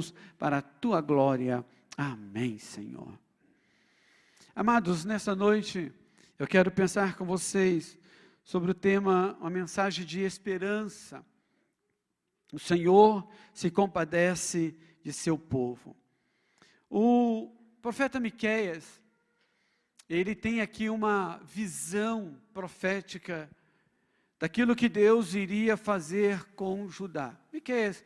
usamos para a tua glória. Amém, Senhor. Amados, nessa noite, eu quero pensar com vocês sobre o tema, uma mensagem de esperança. O Senhor se compadece de seu povo. O profeta Miqueias, ele tem aqui uma visão profética daquilo que Deus iria fazer com Judá. Miqueias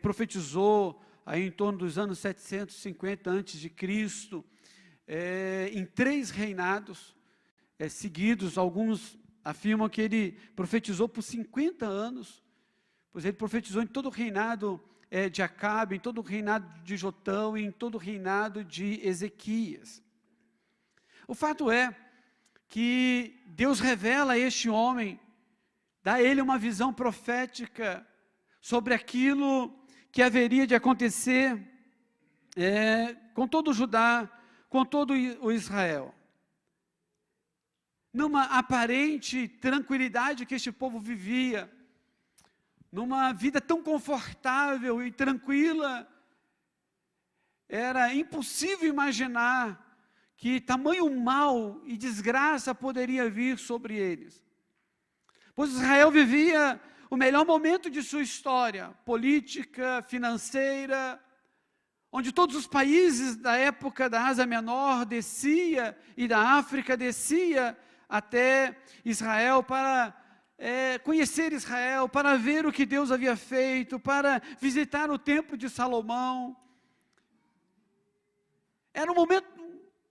profetizou aí em torno dos anos 750 a.C., em 3 reinados seguidos. Alguns afirmam que ele profetizou por 50 anos, pois ele profetizou em todo o reinado de Acabe, em todo o reinado de Jotão e em todo o reinado de Ezequias. O fato é que Deus revela a este homem, dá a ele uma visão profética sobre aquilo que haveria de acontecer com todo o Judá, com todo o Israel. Numa aparente tranquilidade que este povo vivia, numa vida tão confortável e tranquila, era impossível imaginar que tamanho mal e desgraça poderia vir sobre eles. Pois Israel vivia o melhor momento de sua história, política, financeira, onde todos os países da época da Ásia Menor descia e da África descia até Israel para conhecer Israel, para ver o que Deus havia feito, para visitar o templo de Salomão. Era um momento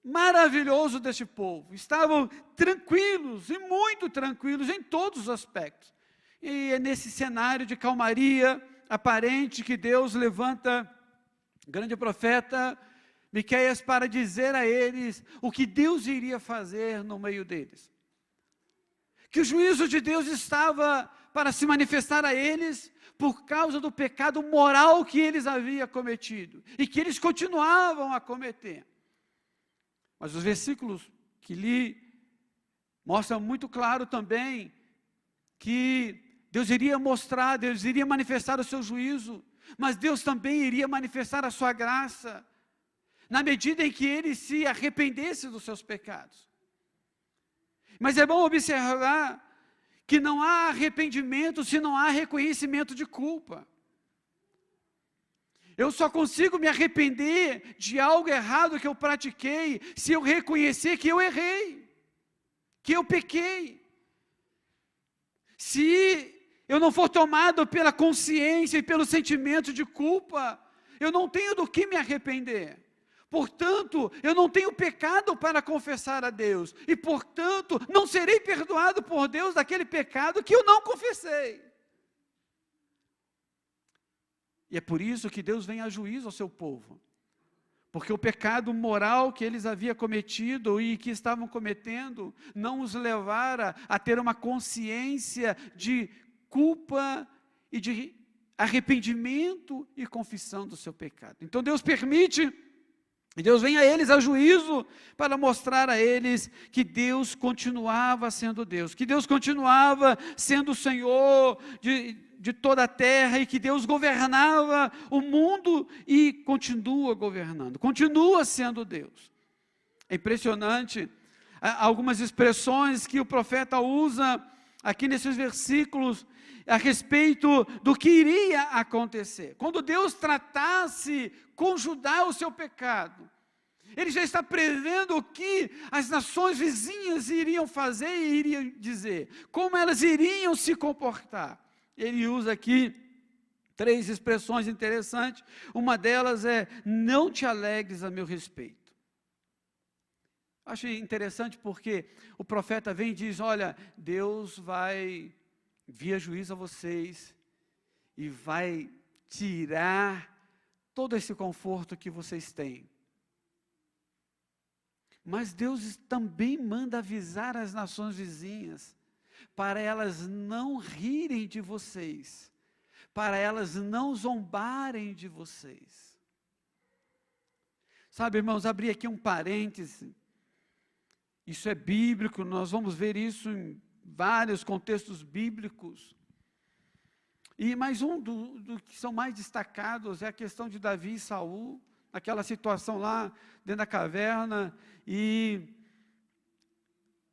maravilhoso deste povo. Estavam tranquilos e muito tranquilos em todos os aspectos. E é nesse cenário de calmaria aparente que Deus levanta o grande profeta Miqueias para dizer a eles o que Deus iria fazer no meio deles. Que o juízo de Deus estava para se manifestar a eles por causa do pecado moral que eles haviam cometido e que eles continuavam a cometer. Mas os versículos que li mostram muito claro também que Deus iria mostrar, Deus iria manifestar o seu juízo, mas Deus também iria manifestar a sua graça, na medida em que ele se arrependesse dos seus pecados. Mas é bom observar que não há arrependimento se não há reconhecimento de culpa. Eu só consigo me arrepender de algo errado que eu pratiquei se eu reconhecer que eu errei, que eu pequei. Se eu não for tomado pela consciência e pelo sentimento de culpa, eu não tenho do que me arrepender. Portanto, eu não tenho pecado para confessar a Deus. E, portanto, não serei perdoado por Deus daquele pecado que eu não confessei. E é por isso que Deus vem a juízo ao seu povo. Porque o pecado moral que eles haviam cometido e que estavam cometendo não os levara a ter uma consciência de culpa e de arrependimento e confissão do seu pecado. Então Deus permite, e Deus vem a eles a juízo para mostrar a eles que Deus continuava sendo Deus, que Deus continuava sendo o Senhor de toda a terra e que Deus governava o mundo e continua governando, continua sendo Deus. É impressionante algumas expressões que o profeta usa aqui nesses versículos a respeito do que iria acontecer. Quando Deus tratasse com Judá o seu pecado, Ele já está prevendo o que as nações vizinhas iriam fazer e iriam dizer, como elas iriam se comportar. Ele usa aqui 3 expressões interessantes, uma delas é, não te alegres a meu respeito. Acho interessante porque o profeta vem e diz, olha, Deus vai vir juízo a vocês e vai tirar todo esse conforto que vocês têm. Mas Deus também manda avisar as nações vizinhas, para elas não rirem de vocês, para elas não zombarem de vocês. Sabe, irmãos, abri aqui um parêntese, isso é bíblico, nós vamos ver isso em vários contextos bíblicos. E mais um do que são mais destacados é a questão de Davi e Saul, aquela situação lá dentro da caverna, e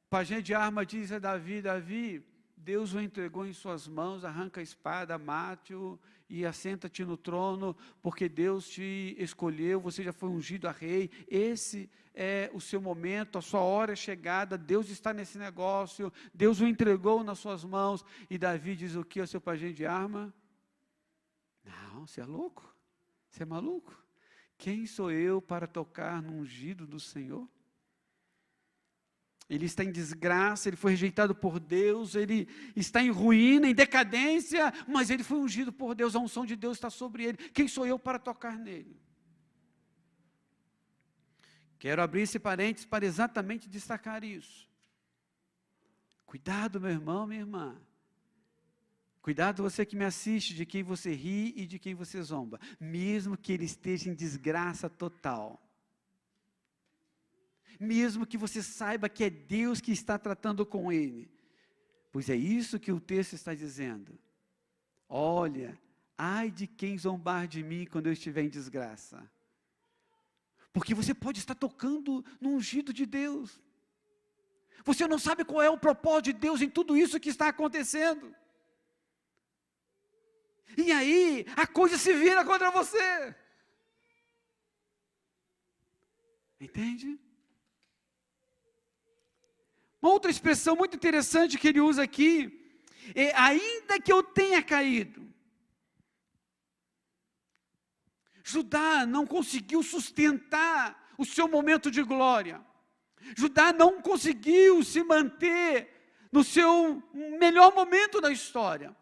o pajem de arma diz a Davi: Davi, Deus o entregou em suas mãos, arranca a espada, mate-o e assenta-te no trono, porque Deus te escolheu, você já foi ungido a rei, esse é o seu momento, a sua hora é chegada, Deus está nesse negócio, Deus o entregou nas suas mãos. E Davi diz o que ao seu pajem de arma? Não, você é louco? Você é maluco? Quem sou eu para tocar no ungido do Senhor? Ele está em desgraça, ele foi rejeitado por Deus, ele está em ruína, em decadência, mas ele foi ungido por Deus, a unção de Deus está sobre ele. Quem sou eu para tocar nele? Quero abrir esse parênteses para exatamente destacar isso. Cuidado, meu irmão, minha irmã. Cuidado você que me assiste, de quem você ri e de quem você zomba, mesmo que ele esteja em desgraça total. Mesmo que você saiba que é Deus que está tratando com ele, pois é isso que o texto está dizendo. Olha, ai de quem zombar de mim quando eu estiver em desgraça, porque você pode estar tocando no ungido de Deus, você não sabe qual é o propósito de Deus em tudo isso que está acontecendo, e aí a coisa se vira contra você, entende? Uma outra expressão muito interessante que ele usa aqui é: ainda que eu tenha caído. Judá não conseguiu sustentar o seu momento de glória. Judá não conseguiu se manter no seu melhor momento da história.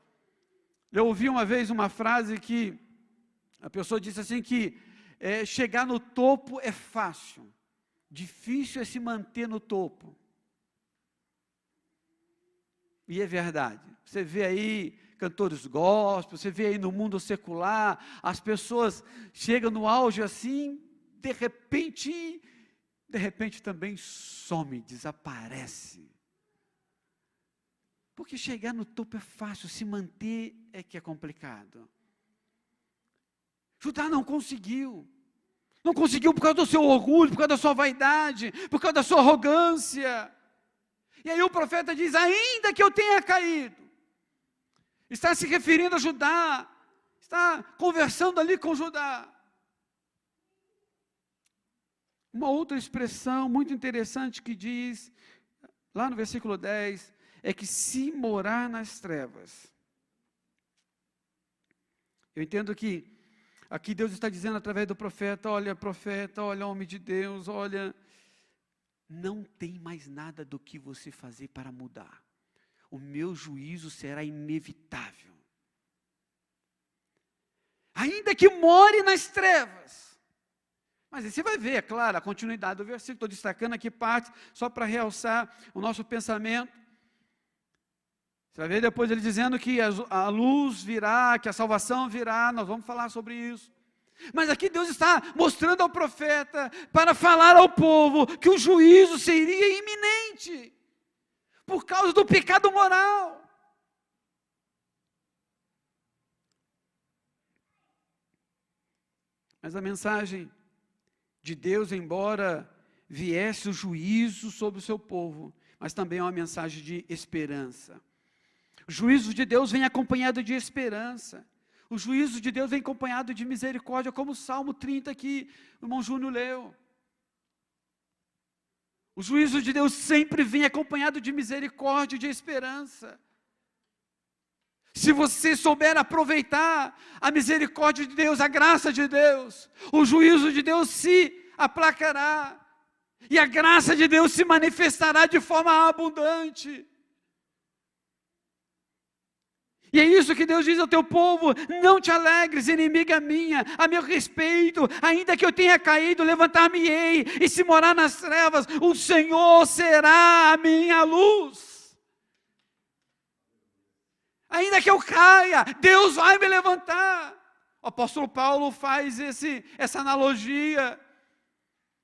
Eu ouvi uma vez uma frase que a pessoa disse assim que chegar no topo é fácil, difícil é se manter no topo. E é verdade, você vê aí cantores gospel, você vê aí no mundo secular, as pessoas chegam no auge assim, de repente também some, desaparece. Porque chegar no topo é fácil, se manter é que é complicado. Judá não conseguiu por causa do seu orgulho, por causa da sua vaidade, por causa da sua arrogância. E aí o profeta diz: ainda que eu tenha caído, está se referindo a Judá, está conversando ali com Judá. Uma outra expressão muito interessante que diz, lá no versículo 10, é que se morar nas trevas. Eu entendo que aqui Deus está dizendo através do profeta: olha profeta, olha homem de Deus, olha, não tem mais nada do que você fazer para mudar. O meu juízo será inevitável. Ainda que more nas trevas. Mas aí você vai ver, é claro, a continuidade do versículo. Estou destacando aqui partes, só para realçar o nosso pensamento. Você vai ver depois ele dizendo que a luz virá, que a salvação virá, nós vamos falar sobre isso. Mas aqui Deus está mostrando ao profeta, para falar ao povo, que o juízo seria iminente, por causa do pecado moral. Mas a mensagem de Deus, embora viesse o juízo sobre o seu povo, mas também é uma mensagem de esperança. O juízo de Deus vem acompanhado de esperança. O juízo de Deus vem acompanhado de misericórdia, como o Salmo 30 que o irmão Júnior leu. O juízo de Deus sempre vem acompanhado de misericórdia e de esperança. Se você souber aproveitar a misericórdia de Deus, a graça de Deus, o juízo de Deus se aplacará, e a graça de Deus se manifestará de forma abundante. E é isso que Deus diz ao teu povo: não te alegres, inimiga minha, a meu respeito, ainda que eu tenha caído, levantar-me-ei, e se morar nas trevas, o Senhor será a minha luz. Ainda que eu caia, Deus vai me levantar. O apóstolo Paulo faz essa analogia.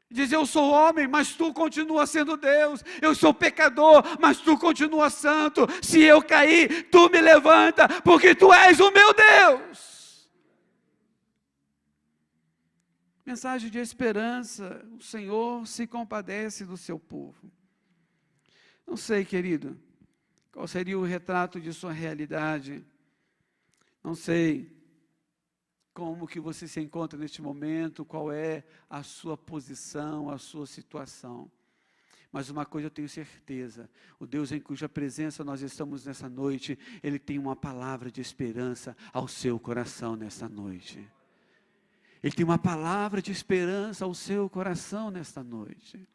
Diz, eu sou homem, mas tu continua sendo Deus. Eu sou pecador, mas tu continua santo. Se eu cair, tu me levanta, porque tu és o meu Deus. Mensagem de esperança. O Senhor se compadece do seu povo. Não sei, querido, qual seria o retrato de sua realidade. Não sei como que você se encontra neste momento, qual é a sua posição, a sua situação. Mas uma coisa eu tenho certeza, o Deus em cuja presença nós estamos nessa noite, Ele tem uma palavra de esperança ao seu coração nesta noite. Ele tem uma palavra de esperança ao seu coração nesta noite.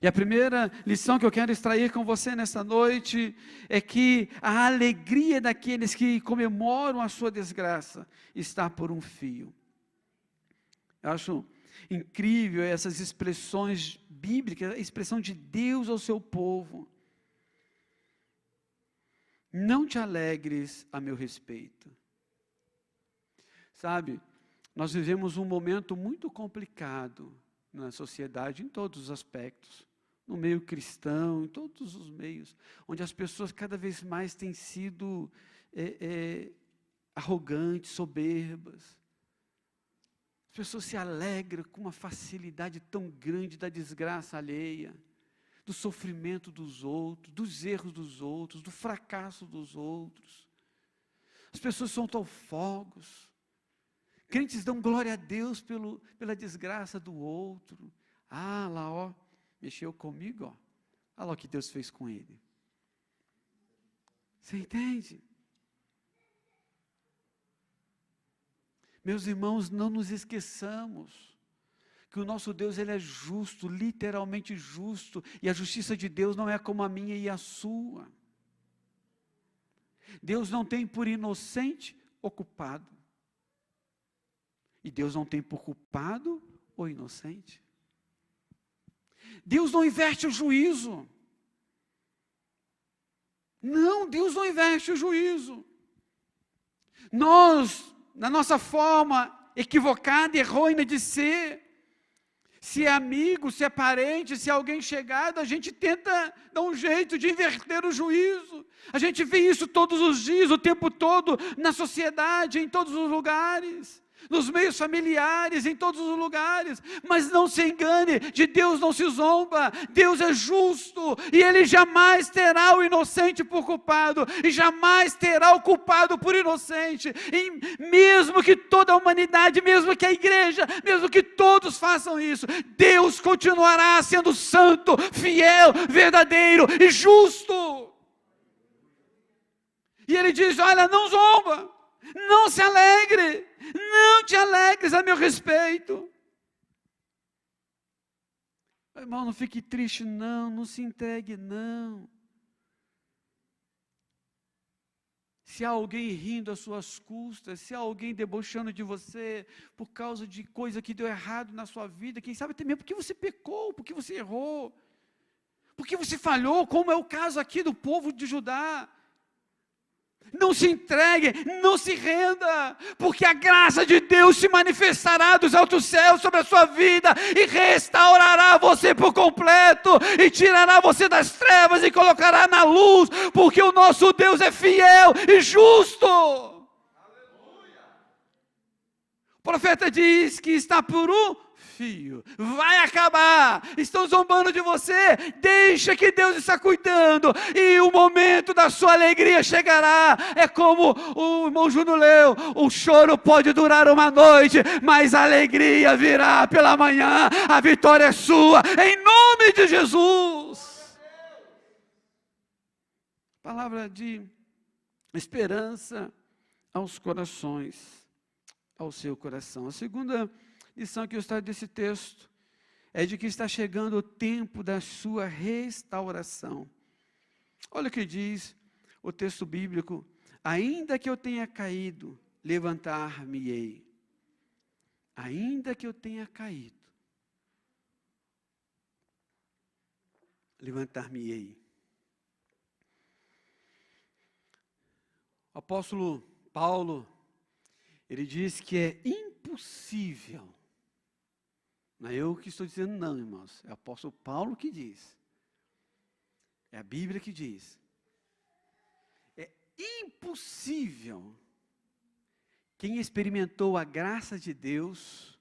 E a primeira lição que eu quero extrair com você nesta noite é que a alegria daqueles que comemoram a sua desgraça está por um fio. Eu acho incrível essas expressões bíblicas, a expressão de Deus ao seu povo. Não te alegres a meu respeito. Sabe, nós vivemos um momento muito complicado na sociedade, em todos os aspectos. No meio cristão, em todos os meios, onde as pessoas cada vez mais têm sido arrogantes, soberbas. As pessoas se alegram com uma facilidade tão grande da desgraça alheia, do sofrimento dos outros, dos erros dos outros, do fracasso dos outros. As pessoas soltam fogos. Crentes dão glória a Deus pela desgraça do outro. Ah, lá ó, mexeu comigo, ó. Olha lá o que Deus fez com ele. Você entende? Meus irmãos, não nos esqueçamos que o nosso Deus, Ele é justo, literalmente justo, e a justiça de Deus não é como a minha e a sua. Deus não tem por inocente o culpado. E Deus não tem por culpado o inocente. Deus não inverte o juízo. Não, Deus não inverte o juízo. Nós, na nossa forma equivocada e errônea de ser, se é amigo, se é parente, se é alguém chegado, a gente tenta dar um jeito de inverter o juízo. A gente vê isso todos os dias, o tempo todo, na sociedade, em todos os lugares. Nos meios familiares, em todos os lugares, mas não se engane, de Deus não se zomba, Deus é justo, e Ele jamais terá o inocente por culpado, e jamais terá o culpado por inocente, e mesmo que toda a humanidade, mesmo que a igreja, mesmo que todos façam isso, Deus continuará sendo santo, fiel, verdadeiro e justo. E Ele diz, olha, não zomba, não se alegre, não te alegres a meu respeito. Irmão, não fique triste não, não se entregue não. Se há alguém rindo às suas custas, se há alguém debochando de você por causa de coisa que deu errado na sua vida, quem sabe até mesmo porque você pecou, porque você errou, porque você falhou, como é o caso aqui do povo de Judá. Não se entregue, não se renda, porque a graça de Deus se manifestará dos altos céus sobre a sua vida e restaurará você por completo e tirará você das trevas e colocará na luz, porque o nosso Deus é fiel e justo. Aleluia. O profeta diz que está por um fio, vai acabar, estão zombando de você, deixa que Deus está cuidando, e o momento da sua alegria chegará. É como o irmão Júnior leu, o choro pode durar uma noite, mas a alegria virá pela manhã, a vitória é sua, em nome de Jesus. Palavra de esperança aos corações, ao seu coração. A segunda lição que eu extraio desse texto é de que está chegando o tempo da sua restauração. Olha o que diz o texto bíblico: ainda que eu tenha caído, levantar-me-ei. Ainda que eu tenha caído, levantar-me-ei. O apóstolo Paulo, ele diz que é impossível Não é eu que estou dizendo não, irmãos. É o apóstolo Paulo que diz. É a Bíblia que diz. É impossível quem experimentou a graça de Deus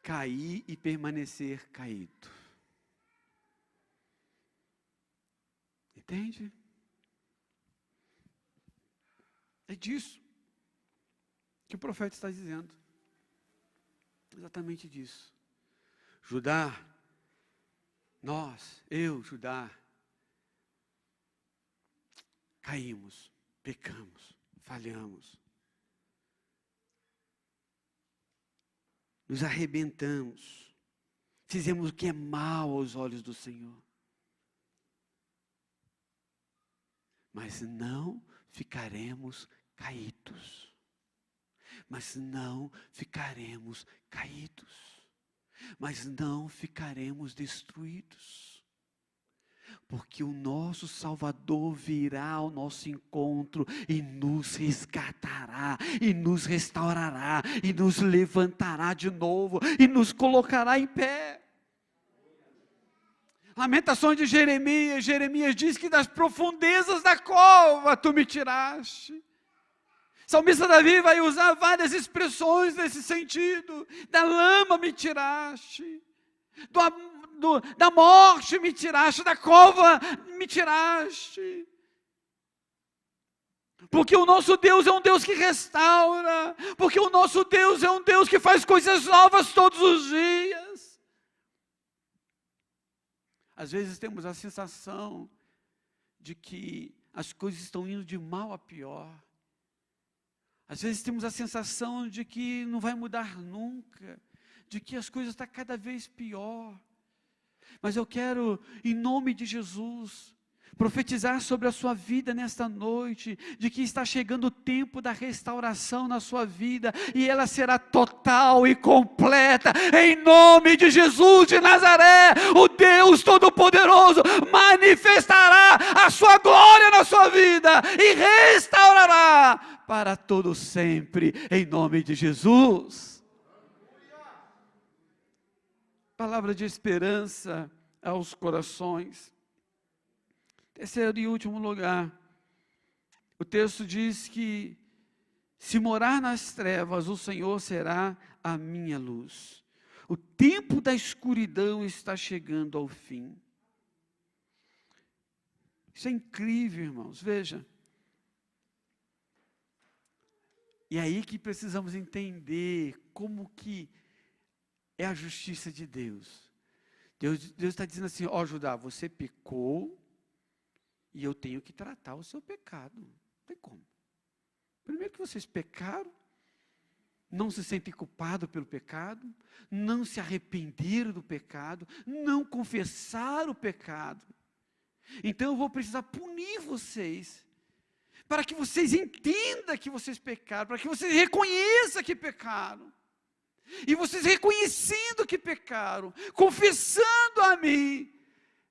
cair e permanecer caído. Entende? É disso que o profeta está dizendo. Exatamente disso. Judá, nós, eu, Judá, caímos, pecamos, falhamos. Nos arrebentamos. Fizemos o que é mal aos olhos do Senhor. Mas não ficaremos caídos. Mas não ficaremos caídos. Mas não ficaremos destruídos. Porque o nosso Salvador virá ao nosso encontro e nos resgatará, e nos restaurará, e nos levantará de novo, e nos colocará em pé. Lamentações de Jeremias, Jeremias diz que das profundezas da cova tu me tiraste. Salmista Davi vai usar várias expressões nesse sentido. Da lama me tiraste, da morte me tiraste, da cova me tiraste. Porque o nosso Deus é um Deus que restaura, porque o nosso Deus é um Deus que faz coisas novas todos os dias. Às vezes temos a sensação de que as coisas estão indo de mal a pior. Às vezes temos a sensação de que não vai mudar nunca, de que as coisas estão cada vez pior. Mas eu quero, em nome de Jesus, profetizar sobre a sua vida nesta noite, de que está chegando o tempo da restauração na sua vida, e ela será total e completa, em nome de Jesus de Nazaré. O Deus Todo-Poderoso manifestará a sua glória na sua vida, e restaurará para todo sempre, em nome de Jesus. Palavra de esperança aos corações. Terceiro e último lugar, o texto diz que se morar nas trevas, o Senhor será a minha luz. O tempo da escuridão está chegando ao fim. Isso é incrível, irmãos, veja. E é aí que precisamos entender como que é a justiça de Deus. Deus está dizendo assim, ó Judá, você pecou, e eu tenho que tratar o seu pecado. Não tem como. Primeiro que vocês pecaram, não se sentem culpados pelo pecado, não se arrependeram do pecado, não confessaram o pecado. Então eu vou precisar punir vocês, para que vocês entendam que vocês pecaram, para que vocês reconheçam que pecaram. E vocês reconhecendo que pecaram, confessando a mim,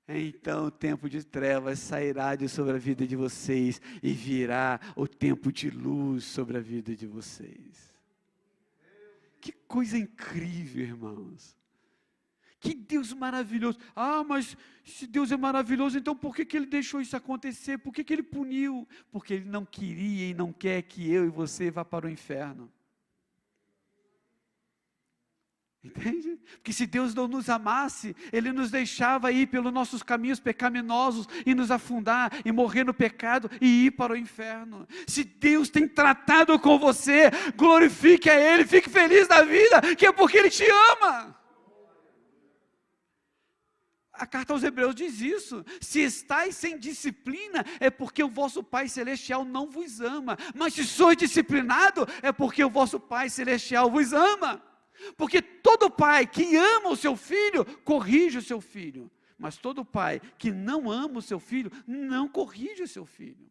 então o tempo de trevas sairá de sobre a vida de vocês e virá o tempo de luz sobre a vida de vocês. Que coisa incrível, irmãos. Que Deus maravilhoso. Ah, mas se Deus é maravilhoso, então por que Ele deixou isso acontecer? Por que Ele puniu? Porque Ele não queria e não quer que eu e você vá para o inferno. Entende? Porque se Deus não nos amasse, Ele nos deixava ir pelos nossos caminhos pecaminosos e nos afundar e morrer no pecado e ir para o inferno. Se Deus tem tratado com você, glorifique a Ele, fique feliz da vida, que é porque Ele te ama. A carta aos Hebreus diz isso. Se estáis sem disciplina, é porque o vosso Pai Celestial não vos ama. Mas se sois disciplinado, é porque o vosso Pai Celestial vos ama. Porque todo pai que ama o seu filho, corrige o seu filho. Mas todo pai que não ama o seu filho, não corrige o seu filho.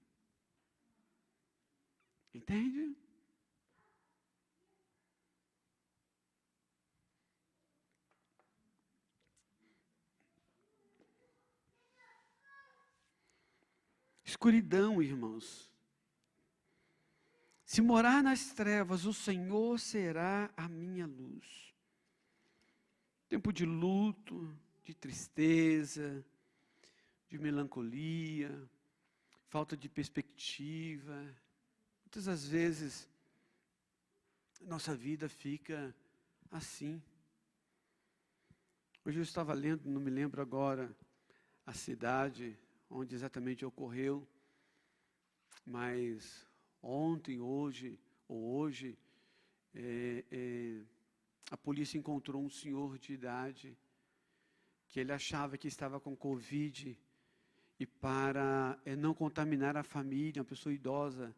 Entende? Escuridão, irmãos. Se morar nas trevas, o Senhor será a minha luz. tempo de luto, de tristeza, de melancolia, falta de perspectiva. Muitas das vezes, nossa vida fica assim. Hoje eu estava lendo, não me lembro agora a cidade onde exatamente ocorreu, mas ontem, hoje, a polícia encontrou um senhor de idade que ele achava que estava com Covid, e para não contaminar a família, uma pessoa idosa,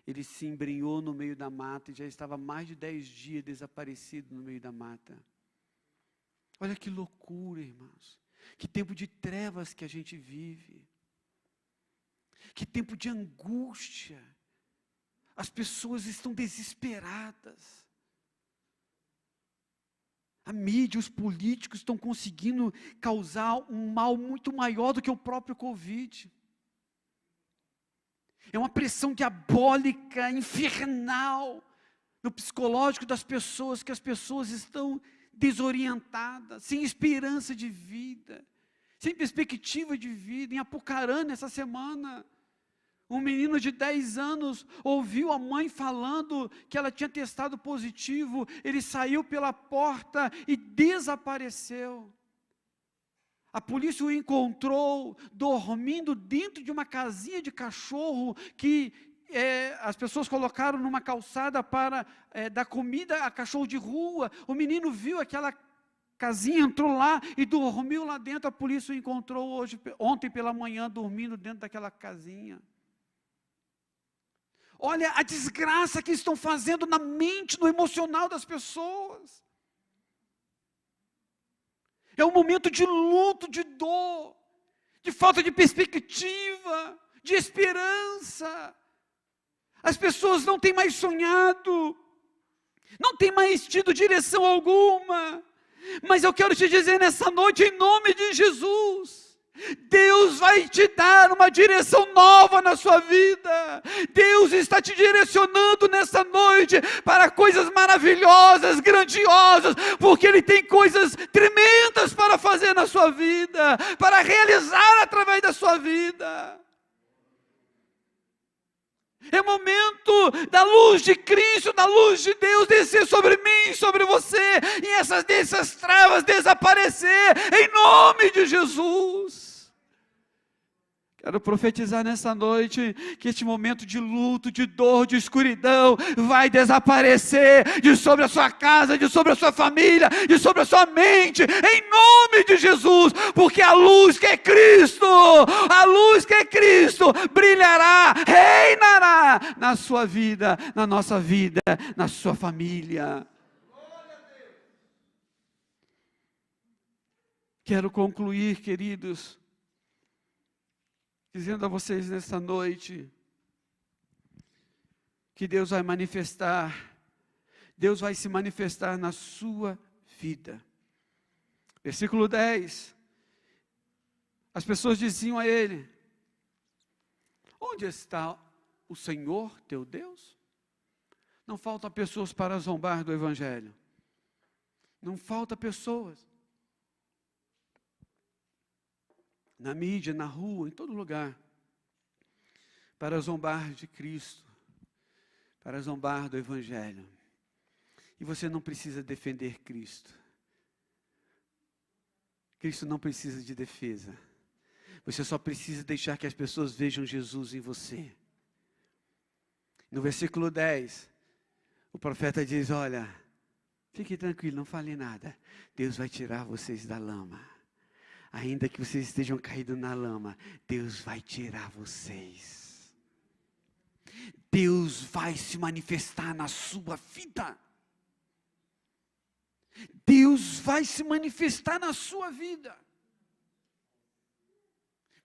ele se embrenhou no meio da mata e já estava mais de 10 dias desaparecido no meio da mata. Olha que loucura, irmãos. Que tempo de trevas que a gente vive. Que tempo de angústia. As pessoas estão desesperadas. A mídia, os políticos estão conseguindo causar um mal muito maior do que o próprio Covid. É uma pressão diabólica, infernal, no psicológico das pessoas, que as pessoas estão desorientadas, sem esperança de vida, sem perspectiva de vida. Em Apucarana, essa semana, um menino de 10 anos ouviu a mãe falando que ela tinha testado positivo, ele saiu pela porta e desapareceu. A polícia o encontrou dormindo dentro de uma casinha de cachorro que as pessoas colocaram numa calçada para dar comida a cachorro de rua. O menino viu aquela casinha, entrou lá e dormiu lá dentro. A polícia o encontrou ontem pela manhã dormindo dentro daquela casinha. Olha a desgraça que estão fazendo na mente, no emocional das pessoas. É um momento de luto, de dor, de falta de perspectiva, de esperança. As pessoas não têm mais sonhado, não têm mais tido direção alguma. Mas eu quero te dizer nessa noite, em nome de Jesus, Deus vai te dar uma direção nova na sua vida. Deus está te direcionando nessa noite para coisas maravilhosas, grandiosas, porque Ele tem coisas tremendas para fazer na sua vida, para realizar através da sua vida. É momento da luz de Cristo, da luz de Deus descer sobre mim, sobre você, e essas trevas desaparecer, em nome de Jesus. Quero profetizar nessa noite, que este momento de luto, de dor, de escuridão, vai desaparecer de sobre a sua casa, de sobre a sua família, de sobre a sua mente, em nome de Jesus, porque a luz que é Cristo, brilhará, reinará na sua vida, na nossa vida, na sua família. Quero concluir, queridos, dizendo a vocês nesta noite, que Deus vai se manifestar na sua vida. Versículo 10, as pessoas diziam a ele: onde está o Senhor teu Deus? Não faltam pessoas para zombar do Evangelho, não falta pessoas, na mídia, na rua, em todo lugar, para zombar de Cristo, para zombar do Evangelho. E você não precisa defender Cristo. Cristo não precisa de defesa. Você só precisa deixar que as pessoas vejam Jesus em você. No versículo 10, o profeta diz: olha, fique tranquilo, não fale nada. Deus vai tirar vocês da lama. Ainda que vocês estejam caídos na lama, Deus vai tirar vocês. Deus vai se manifestar na sua vida. Deus vai se manifestar na sua vida.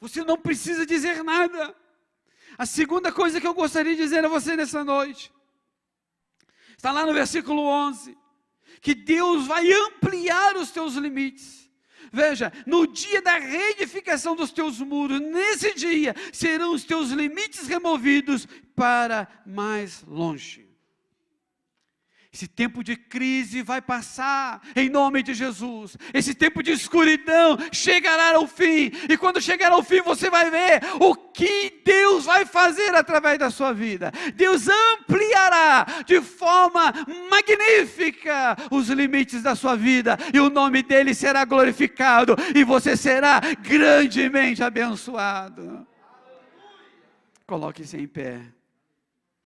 Você não precisa dizer nada. A segunda coisa que eu gostaria de dizer a você nessa noite, está lá no versículo 11, que Deus vai ampliar os teus limites. Veja, no dia da reedificação dos teus muros, nesse dia, serão os teus limites removidos para mais longe. Esse tempo de crise vai passar, em nome de Jesus. Esse tempo de escuridão chegará ao fim. E quando chegar ao fim, você vai ver o que Deus vai fazer através da sua vida. Deus ampliará de forma magnífica os limites da sua vida. E o nome dele será glorificado. E você será grandemente abençoado. Coloque-se em pé.